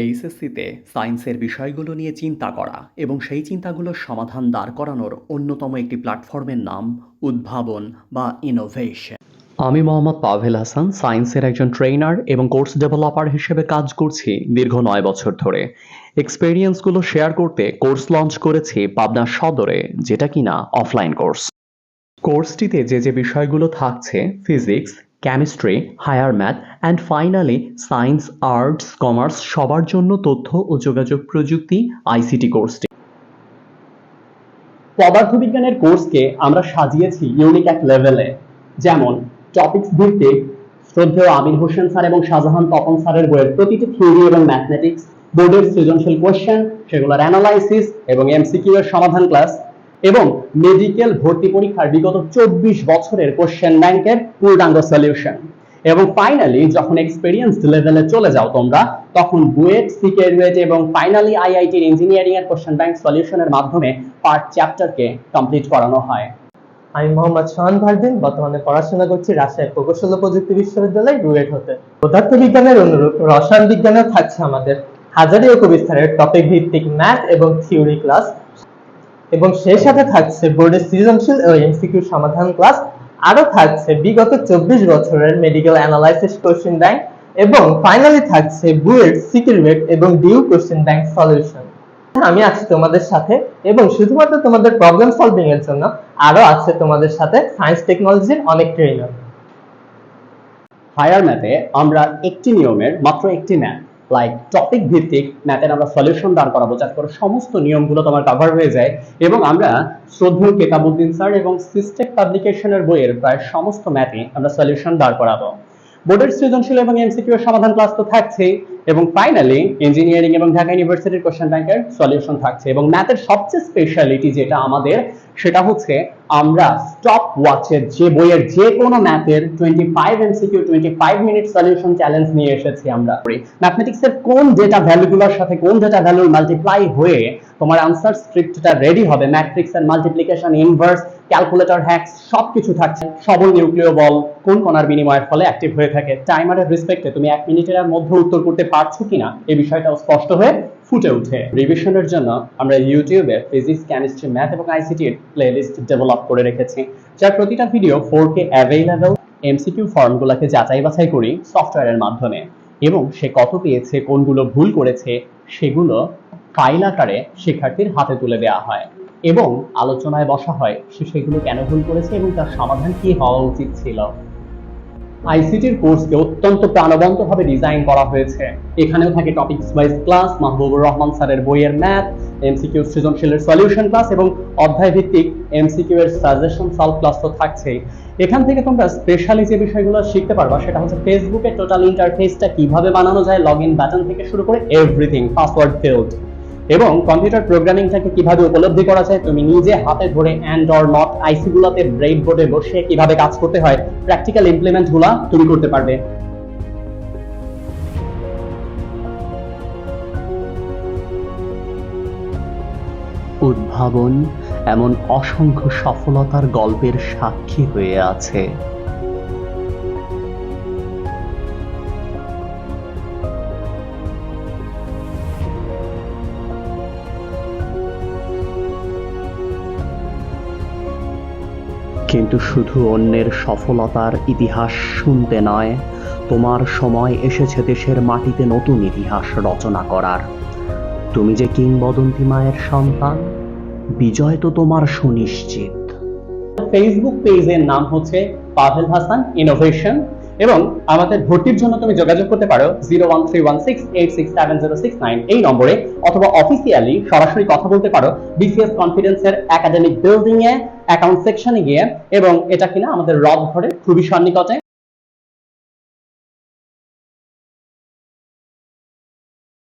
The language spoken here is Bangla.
এইচএসসিতে সায়েন্সের বিষয়গুলো নিয়ে চিন্তা করা এবং সেই চিন্তাগুলোর সমাধান দাঁড় করানোর অন্যতম একটি প্ল্যাটফর্মের নাম উদ্ভাবন বা ইনোভেশন। আমি মোহাম্মদ পাভেল হাসান, সায়েন্সের একজন ট্রেনার এবং কোর্স ডেভেলপার হিসেবে কাজ করছি দীর্ঘ ৯ বছর ধরে। এক্সপেরিয়েন্সগুলো শেয়ার করতে কোর্স লঞ্চ করেছি পাবনা সদরে, যেটা কিনা অফলাইন কোর্স। কোর্সটিতে যে বিষয়গুলো থাকছে physics, chemistry, higher math and finally science, arts, commerce সবার জন্য তথ্য ও যোগাযোগ প্রযুক্তি আইসিটি কোর্সটি। পদার্থবিজ্ঞানের কোর্সকে আমরা সাজিয়েছি ইউনিক এক লেভেলে, যেমন টপিকস ভিত্তিক শ্রদ্ধেয় আমির হোসেন স্যার এবং শাহজাহান তপন স্যারের বইয়ের প্রতিটি থিওরি এবং ম্যাথমেটিক্স, বোর্ডের সৃজনশীল কোয়েশ্চেন, সেগুলোর অ্যানালাইসিস এবং এমসিকিউ এর সমাধান ক্লাস, এবং মেডিকেল ভর্তি পরীক্ষার বিগত 24 বছরের কোশ্চেন ব্যাংকের পূর্ণাঙ্গ সলিউশন। এবং ফাইনালি যখন এক্সপেরিয়েন্সড লেভেলে চলে যাও তোমরা, তখন বুয়েট, সিকেরুয়েট এবং ফাইনালি আইআইটির ইঞ্জিনিয়ারিং এর কোশ্চেন ব্যাংক সলিউশনের মাধ্যমে পার্ট চ্যাপ্টারকে কমপ্লিট করানো হয়। আমি মোহাম্মদ শাহান ভারদিন, বর্তমানে পড়াশোনা করছি রাজশাহী প্রকৌশল ও প্রযুক্তি বিশ্ববিদ্যালয় রুয়েট হতে। পদার্থবিজ্ঞানের অনুরূপ রসায়ন বিজ্ঞানেও থাকছে আমাদের হাজারি ও কবিস্তারের টপিক ভিত্তিক ম্যাথ এবং থিওরি ক্লাস, এবং সেই সাথে থাকছে বোর্ডের সৃজনশীল ও এমসিকিউ সমাধান ক্লাস। আরো থাকছে বিগত 24 বছরের মেডিকেল অ্যানালাইসিস কোশ্চেন ব্যাংক, এবং ফাইনালি থাকছে বুয়েট, সিকেরুয়েট এবং ডিউ কোশ্চেন ব্যাংক সলিউশন। আমি আছি তোমাদের সাথে, এবং শুধুমাত্র তোমাদের প্রবলেম সলভিং এর জন্য আরো আছে তোমাদের সাথে সায়েন্স টেকনোলজির অনেক ট্রেনার। হায়ার ম্যাথে আমরা একটি নিয়মের মাত্র একটি ম্যাথ লাইক টপিক ভিত্তিক ম্যাথের আমরা সলিউশন দাঁড় করাবো, যাতে করে সমস্ত নিয়মগুলো তোমার কভার হয়ে যায়। এবং আমরা শ্রদ্ধেয় কেতাবুদ্দিন স্যার এবং সিস্টেক পাবলিকেশনের বইয়ের প্রায় সমস্ত ম্যাথে আমরা সলিউশন দাঁড় করাবো। বোর্ডের সৃজনশীল এবং এমসিকিউ এর সমাধান ক্লাস তো থাকছেই, এবং ফাইনালি ইঞ্জিনিয়ারিং এবং ঢাকা ইউনিভার্সিটির কোশ্চেন ব্যাংকের সলিউশন থাকছে। এবং ম্যাথের সবচেয়ে স্পেশালিটি যেটা আমাদের, সেটা হচ্ছে আমরা স্টপ ওয়াচের যে বইয়ের যে কোনো ম্যাথের 25 এমসিকিউ 25 মিনিট সলিউশন চ্যালেঞ্জ নিয়ে এসেছি আমরা। ম্যাথমেটিক্সের কোন ডেটা ভ্যালুগুলোর সাথে কোন ডেটা ভ্যালুর মাল্টিপ্লাই হয়ে তোমার আনসার স্ক্রিপ্টটা রেডি হবে, ম্যাট্রিক্সের মাল্টিপ্লিকেশন, ইনভার্স, ক্যালকুলেটর হ্যাকস সবকিছু থাকছে। সবল নিউক্লিয় বল কোন কণার বিনিময়ের ফলে অ্যাক্টিভ হয়ে থাকে, টাইমারের রেসপেক্টে তুমি 1 মিনিটের মধ্যে উত্তর করতে পারছো কিনা এই বিষয়টাও স্পষ্ট হয়ে ফুটে ওঠে। রিভিশনের জন্য আমরা ইউটিউবে ফিজিক্স, কেমিস্ট্রি, ম্যাথ এবং আইসিটি এর প্লেলিস্ট ডেভেলপ করে রেখেছি, যার প্রতিটা ভিডিও 4K অ্যাভেইলেবল। এমসিকিউ ফর্মগুলোকে যাচাই বাছাই করি সফটওয়্যারের মাধ্যমে, এবং সে কত পেয়েছে, কোনগুলো ভুল করেছে, সেগুলো ফাইল আকারে শিক্ষার্থীর হাতে তুলে দেওয়া হয়, এবং আলোচনায় বসা হয় সে সেগুলো কেন ভুল করেছে এবং তার সমাধান কি হওয়া উচিত ছিল। আইসিটির কোর্সকে অত্যন্ত প্রাণবন্তভাবে ডিজাইন করা হয়েছে। এখানেও থাকে topics wise class, Mahbubur Rahman স্যারের বইয়ের ম্যাথ, এমসিকিউ সৃজনশীলের সলিউশন ক্লাস এবং অধ্যায় ভিত্তিক এমসিকিউ এর সাজেশন সলভ ক্লাস তো থাকছেই। এখান থেকে তোমরা স্পেশালি যে বিষয়গুলো শিখতে পারবা সেটা হচ্ছে ফেসবুকের টোটাল ইন্টারফেসটা কিভাবে বানানো যায়, লগইন বাটন থেকে শুরু করে এভরিথিং, পাসওয়ার্ড ফিল্ড, এবং কম্পিউটার প্রোগ্রামিংটাকে কিভাবে উপলব্ধি করা যায়, তুমি নিজে হাতে ধরে অ্যান্ড অর নট আইসি গুলাতে ব্রেড বোর্ডে বসে কিভাবে কাজ করতে হয়, প্র্যাকটিক্যাল ইমপ্লিমেন্ট গুলা তুমি করতে পারবে। উদ্ভাবন এমন অসংখ্য সফলতার গল্পের সাক্ষী হয়ে আছে। কিন্তু শুধু অন্যের সফলতার ইতিহাস শুনতে নয়, তোমার সময় এসেছে দেশের মাটিতে নতুন ইতিহাস রচনা করার। তুমি যে কিংবদন্তি মায়ের সন্তান, বিজয় তো তোমার সুনিশ্চিত। ফেসবুক পেজের নাম হচ্ছে পাভেল হাসান ইনোভেশন, এবং আমাদের ভর্তির জন্য তুমি যোগাযোগ করতে পারো 01316867069 এই নম্বরে, অথবা অফিসিয়ালি সরাসরি কথা বলতে পারো বিসিএস কনফিডেন্সের একাডেমিক বিল্ডিং এ অ্যাকাউন্ট সেকশনে গিয়ে, এবং এটা কিনা আমাদের রথ ঘরে খুবই সন্নিকটে।